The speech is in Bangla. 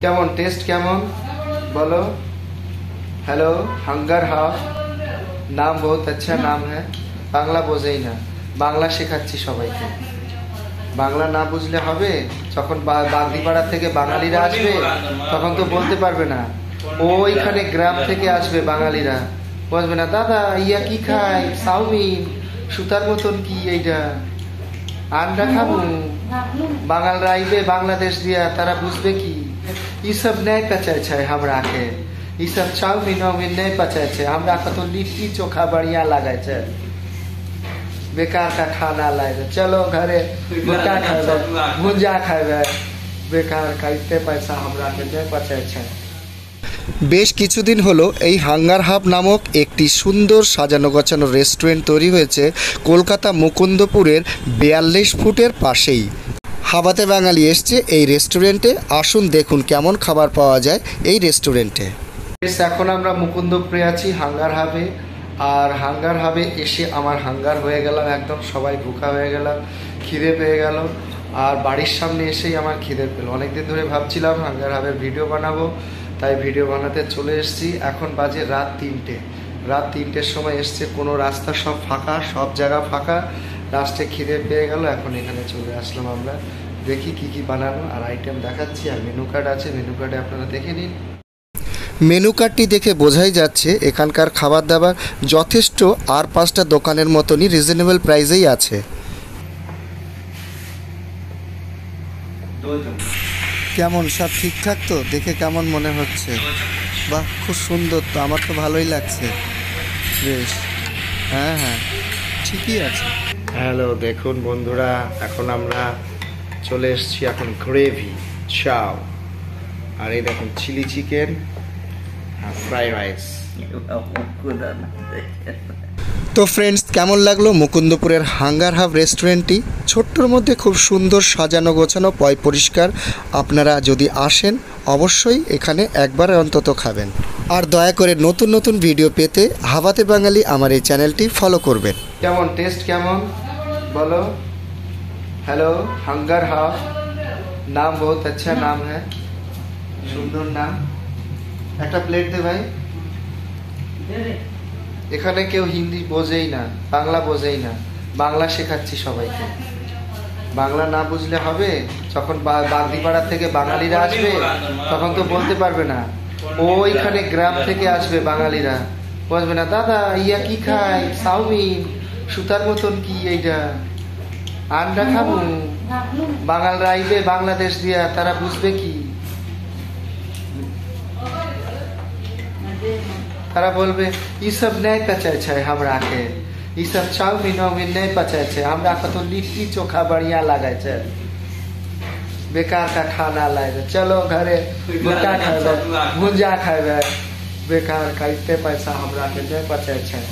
কেমন টেস্ট কেমন बोलो। हेलो हंगर हाफ नाम बहुत अच्छा नाम है। बांगला बोझेই না, বাংলা শেখাচ্ছি সবাইকে। বাংলা না বুঝলে হবে? যখন বাগদিপাড়া থেকে বাঙালিরা আসবে তখন তো বলতে পারবে না। ওইখানে গ্রাম থেকে আসবে বাঙালিরা, বুঝবে না দাদা ইয়া কি খায়, চাউমিন সুতার মতন কি এইটা, আন্ডা খাবো। বাঙালরা আইবে বাংলাদেশ দিয়া, তারা বুঝবে কি ई सब नहीं पचे छै हमरा के, ई सब चाउमीन वाउमीन नहीं पचे छै हमरा के। तो लिट्टी चोखा बढ़िया लगे छै, बेकार का खाना लाए। चलो घरे भुट्टा खाबे, भुंजा खाबे, बेकार का इतने पैसा हमरा के नहीं पचे छै। বেশ কিছুদিন হলো এই হাঙ্গার হাব নামক একটি সুন্দর সাজানো গোছানো রেস্টুরেন্ট তৈরি হয়েছে কলকাতা মুকুন্দপুরের 42 ফুটের পাশেই। হাবাতে বাঙালি এসছে এই রেস্টুরেন্টে, আসুন দেখুন কেমন খাবার পাওয়া যায় এই রেস্টুরেন্টে। এখন আমরা মুকুন্দপুরে আছি হাঙ্গার হাবে, আর হাঙ্গার হাবে এসে আমার হাঙ্গার হয়ে গেলাম একদম, সবাই ভুকা হয়ে গেলাম, খিদে পেয়ে গেল। আর বাড়ির সামনে এসেই আমার খিদে পেল। অনেকদিন ধরে ভাবছিলাম হাঙ্গার হাবের ভিডিও বানাবো, তাই ভিডিও বানাতে চলে এসেছি। এখন বাজে রাত 3টে। রাত 3টের সময় এসছে, কোনো রাস্তা সব ফাঁকা, সব জায়গা ফাঁকা। লাস্টে খিদে পেয়ে গেল, এখন এখানে চলে আসলাম আমরা। দেখি কি কি বানানো, আর আইটেম দেখাচ্ছি, আর মেনু কার্ড আছে, মেনু কার্ডে আপনারা দেখে নিন। মেনু কার্ডটি দেখে বোঝাই যাচ্ছে এখানকার খাবার দাবার যথেষ্ট আর 5টা দোকানের মতনই রিজনেবল প্রাইসেই আছে। কেমন সব ঠিকঠাক তো? দেখে কেমন মনে হচ্ছে? বাহ, খুব সুন্দর তো, আমার তো ভালোই লাগছে বেশ। হ্যাঁ হ্যাঁ ঠিকই আছে। হ্যালো দেখুন বন্ধুরা, এখন আমরা চলে এসেছি এখন গ্রেভি চাও, আর এই দেখুন চিলি চিকেন আর ফ্রাইড রাইস। তো ফ্রেন্ডস, কেমন লাগলো মুকুন্দপুরের হাঙ্গার হাব রেস্টুরেন্টটি? ছোট্টর মধ্যে খুব সুন্দর সাজানো গোছানো, পয় পরিষ্কার। আপনারা যদি আসেন অবশ্যই এখানে একবার অন্তত খাবেন। আর দয়া করে নতুন নতুন ভিডিও পেতে হাবাতে বাঙালি আমার এই চ্যানেলটি ফলো করবেন। কেমন টেস্ট কেমন बोलो। हेलो हंगर हाफ नाम बहुत अच्छा नाम है, সুন্দর নাম। একটা প্লেট দে ভাই। এখানে কেউ হিন্দি বোঝেই না, বাংলা বোঝেই না, বাংলা শেখাচ্ছি সবাইকে। বাংলা না বুঝলে হবে? যখন বাগদিপাড়া থেকে বাঙালিরা আসবে তখন তো বলতে পারবে না। ওইখানে গ্রাম থেকে আসবে বাঙালিরা, বুঝবে না দাদা ইয়া কি খায়, চাউমিন সুতার মতন কি এইটা, আন্ডা খাবো। বাঙালরা আইবে বাংলাদেশ দিয়া, তারা বুঝবে কি? তারা বলবে ई सब नहीं पचे छै हमरा के, ई सब चाउमीन वाउमीन नहीं पचे छै हमरा के। तो लिट्टी चोखा बढ़िया लगे छै, बेकार का खाना लाए। चलो घरे भुट्टा खाबे, भुंजा खाबे, बेकार का इतने पैसा हमरा के नहीं पचे छै।